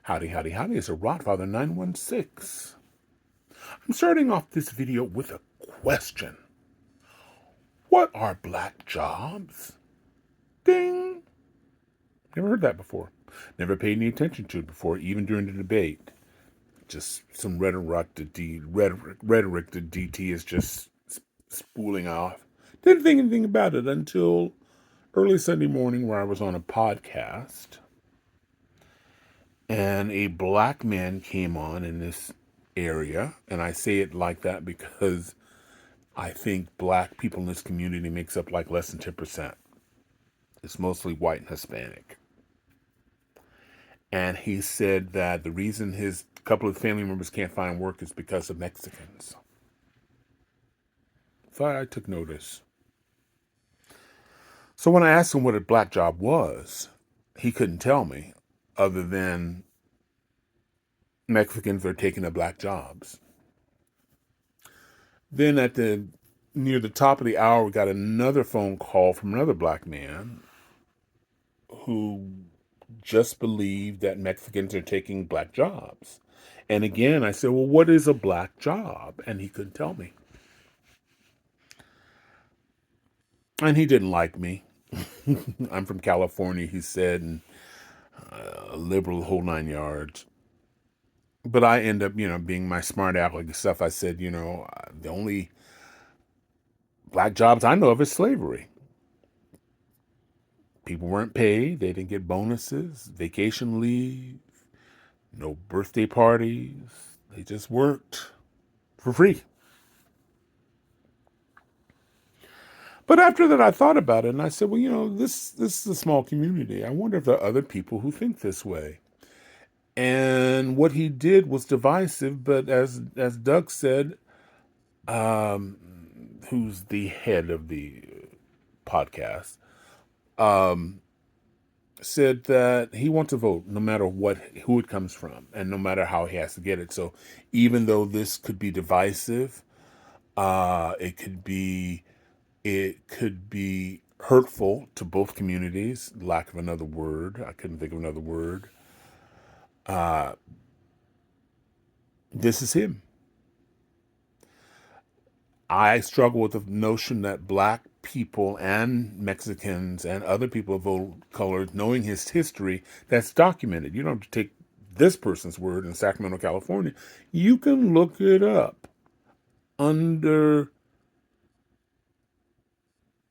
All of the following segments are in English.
Howdy, howdy, howdy. It's a Rodfather 916. I'm starting off this video with a question. What are black jobs? Ding! Never heard that before. Never paid any attention to it before, even during the debate. Just some rhetoric that DT is just spooling off. Didn't think anything about it until early Sunday morning where I was on a podcast. And a black man came on in this area, and I say it like that because I think black people in this community makes up like less than 10%. It's mostly white and Hispanic. And he said that the reason his couple of family members can't find work is because of Mexicans. So I took notice. So when I asked him what a black job was, he couldn't tell me other than Mexicans are taking the black jobs. Then near the top of the hour, we got another phone call from another black man who just believed that Mexicans are taking black jobs. And again, I said, well, what is a black job? And he couldn't tell me. And he didn't like me. I'm from California, he said, and a liberal, the whole 9 yards. But I end up, being my smart aleck stuff. I said, the only black jobs I know of is slavery. People weren't paid. They didn't get bonuses, vacation leave, no birthday parties. They just worked for free. But after that, I thought about it, and I said, well, this is a small community. I wonder if there are other people who think this way. And what he did was divisive, but as Doug said, who's the head of the podcast, said that he wants to vote no matter who it comes from and no matter how he has to get it. So even though this could be divisive, it could be hurtful to both communities. Lack of another word. I couldn't think of another word. This is him. I struggle with the notion that black people and Mexicans and other people of all colors, knowing his history, that's documented. You don't have to take this person's word in Sacramento, California. You can look it up under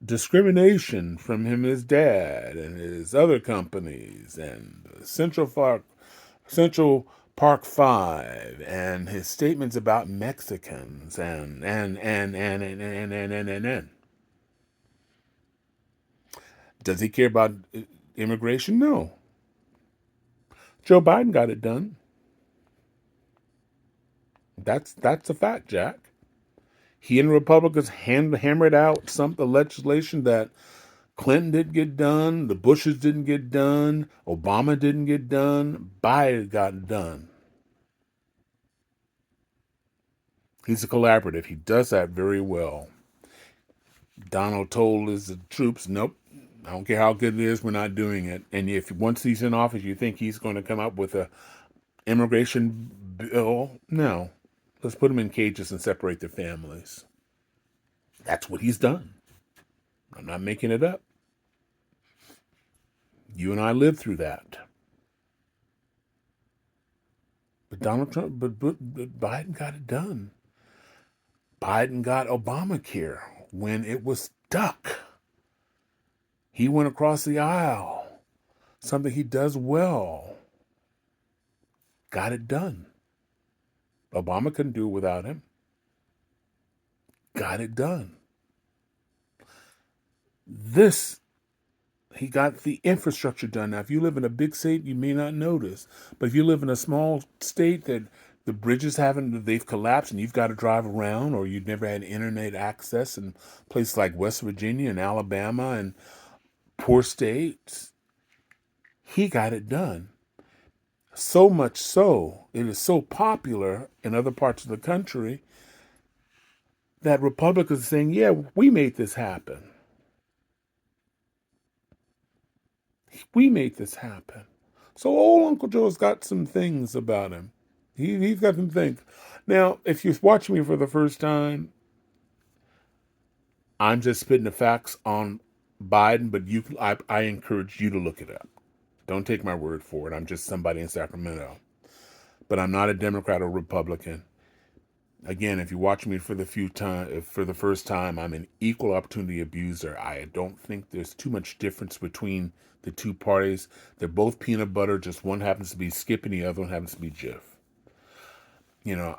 discrimination from him and his dad and his other companies and Central Park 5 and his statements about Mexicans and. Does he care about immigration? No. Joe Biden got it done. That's a fact, Jack. He and Republicans hammered out the legislation that Clinton didn't get done, the Bushes didn't get done, Obama didn't get done, Biden got done. He's a collaborative. He does that very well. Donald told his troops, nope, I don't care how good it is, we're not doing it. And if once he's in office, you think he's going to come up with a immigration bill? No. Let's put them in cages and separate their families. That's what he's done. I'm not making it up. You and I lived through that. But Biden got it done. Biden got Obamacare when it was stuck. He went across the aisle. Something he does well. Got it done. Obama couldn't do it without him. Got it done. He got the infrastructure done. Now, if you live in a big state, you may not notice. But if you live in a small state that the bridges they've collapsed and you've got to drive around, or you've never had internet access in places like West Virginia and Alabama and poor states, he got it done. So much so, it is so popular in other parts of the country that Republicans are saying, yeah, we made this happen. We made this happen. So old Uncle Joe's got some things about him. He's got some things. Now, if you're watching me for the first time, I'm just spitting the facts on Biden, but I encourage you to look it up. Don't take my word for it. I'm just somebody in Sacramento. But I'm not a Democrat or Republican. Again, if you watch me for the first time, I'm an equal opportunity abuser. I don't think there's too much difference between the two parties. They're both peanut butter, just one happens to be Skip and the other one happens to be Jif.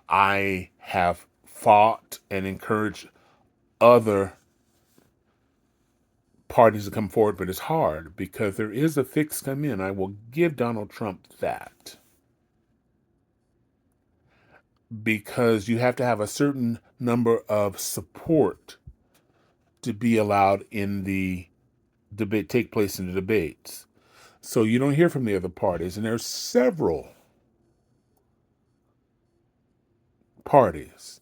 I have fought and encouraged other parties to come forward, but it's hard because there is a fix come in. I will give Donald Trump that. Because you have to have a certain number of support to be allowed in the debate, take place in the debates. So you don't hear from the other parties, and there's several parties,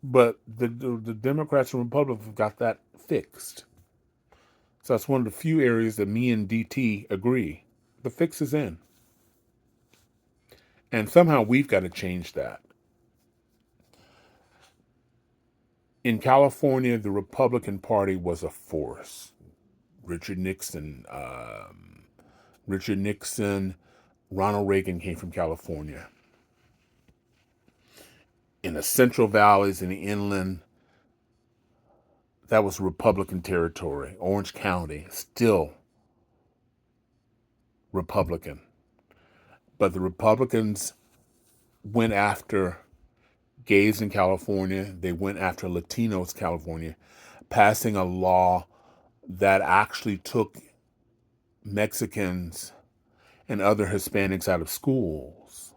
but the Democrats and Republicans have got that fixed. So that's one of the few areas that me and DT agree. The fix is in. And somehow we've got to change that. In California, the Republican Party was a force. Richard Nixon, Ronald Reagan came from California. In the Central Valleys, in the inland, that was Republican territory. Orange County, still Republican. But the Republicans went after gays in California. They went after Latinos in California, passing a law that actually took Mexicans and other Hispanics out of schools.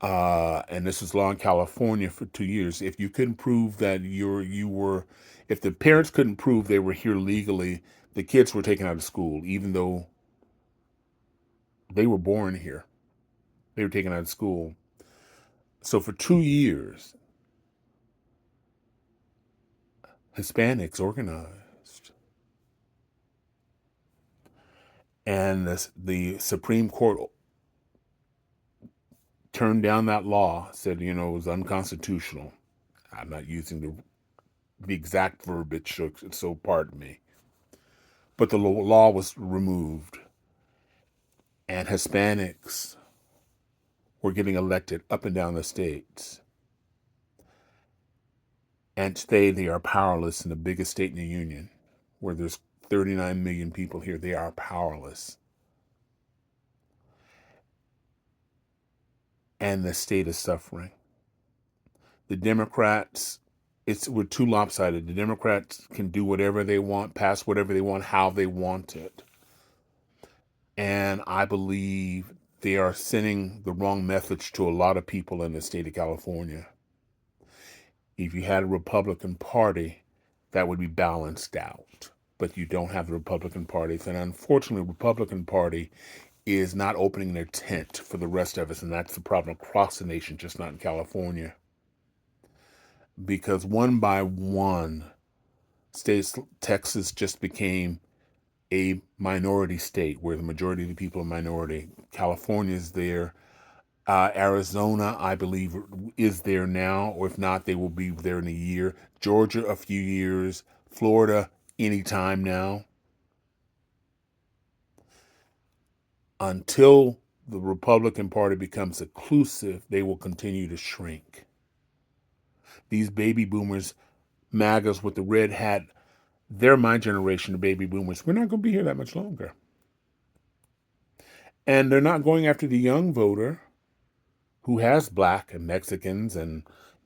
And this was law in California for 2 years. If you couldn't prove that if the parents couldn't prove they were here legally, the kids were taken out of school, even though they were born here. They were taken out of school. So for 2 years, Hispanics organized. And the Supreme Court turned down that law, said, it was unconstitutional. I'm not using the exact verbiage, so pardon me. But the law was removed, and Hispanics were getting elected up and down the states. And today they are powerless in the biggest state in the union, where there's 39 million people here. They are powerless. And the state is suffering. The Democrats, we're too lopsided. The Democrats can do whatever they want, pass whatever they want, how they want it. And I believe they are sending the wrong message to a lot of people in the state of California. If you had a Republican Party, that would be balanced out. But you don't have the Republican Party. And unfortunately, the Republican Party is not opening their tent for the rest of us. And that's the problem across the nation, just not in California. Because one by one, Texas just became a minority state where the majority of the people are minority. California is there. Arizona, I believe, is there now, or if not, they will be there in a year. Georgia, a few years. Florida, anytime now. Until the Republican Party becomes inclusive, they will continue to shrink. These baby boomers, MAGAs with the red hat, they're my generation of baby boomers. We're not going to be here that much longer. And they're not going after the young voter who has black and Mexicans and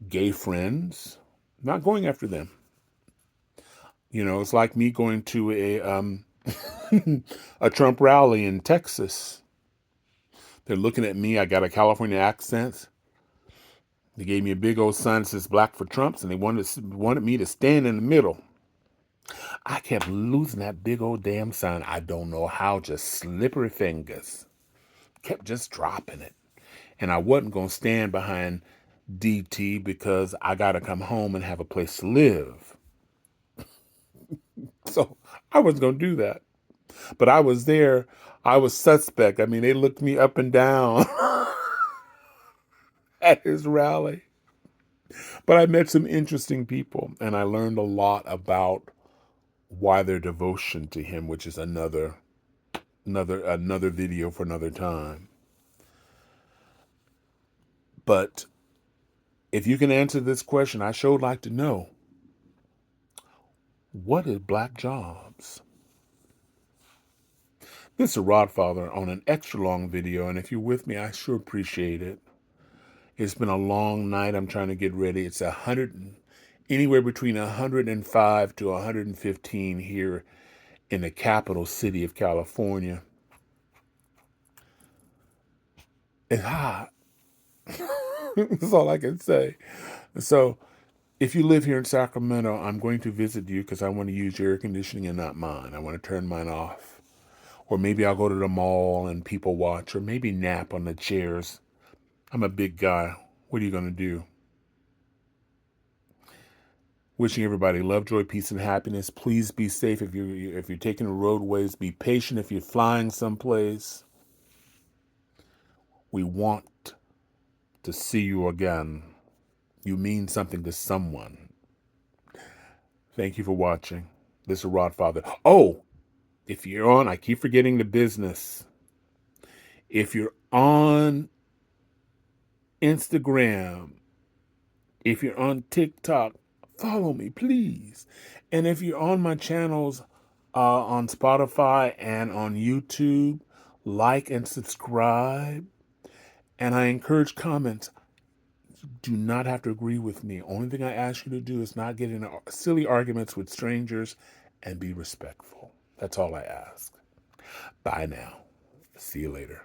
gay friends. Not going after them. It's like me going to a Trump rally in Texas. They're looking at me. I got a California accent. They gave me a big old sign that says "Black for Trumps," and they wanted me to stand in the middle. I kept losing that big old damn sign. I don't know how, just slippery fingers. Kept just dropping it. And I wasn't going to stand behind DT because I got to come home and have a place to live. So I wasn't going to do that. But I was there. I was suspect. I mean, they looked me up and down at his rally. But I met some interesting people, and I learned a lot about why their devotion to him, which is another video for another time. But if you can answer this question, I sure would like to know, what is black jobs? This is Rodfather on an extra long video, and if you're with me, I sure appreciate it. It's been a long night. I'm trying to get ready. It's anywhere between 105 to 115 here in the capital city of California. It's hot. That's all I can say. So if you live here in Sacramento, I'm going to visit you because I want to use your air conditioning and not mine. I want to turn mine off. Or maybe I'll go to the mall and people watch, or maybe nap on the chairs. I'm a big guy. What are you going to do? Wishing everybody love, joy, peace, and happiness. Please be safe if you're taking the roadways. Be patient if you're flying someplace. We want to see you again. You mean something to someone. Thank you for watching. This is Rodfather. Oh, if you're on, I keep forgetting the business. If you're on Instagram, if you're on TikTok, follow me, please. And if you're on my channels on Spotify and on YouTube, like and subscribe. And I encourage comments. You do not have to agree with me. Only thing I ask you to do is not get in silly arguments with strangers and be respectful. That's all I ask. Bye now. See you later.